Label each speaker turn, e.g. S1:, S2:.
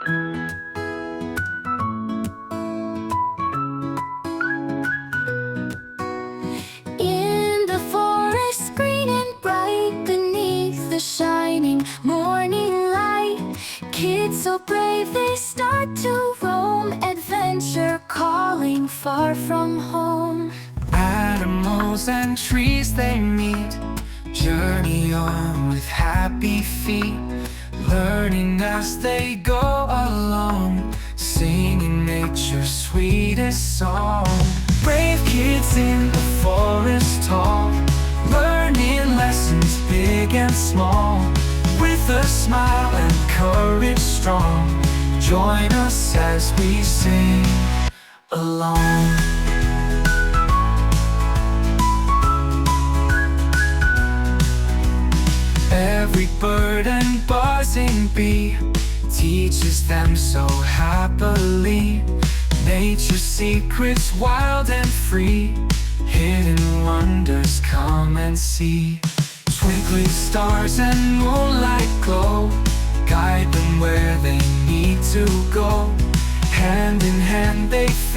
S1: In the forest green and bright, beneath the shining morning light, kids so brave they start to roam, adventure calling far from home.
S2: Animals and trees they meet, journey on with happy feet, learning as they go along, singing nature's sweetest song. Brave kids in the forest tall, learning lessons big and small, with a smile and courage strong. Join us as we sing along. Every bird and buzzing bee teaches them so happily, nature's secrets wild and free, hidden wonders come and see. Twinkling stars and moonlight glow, guide them where they need to go. Hand in hand they face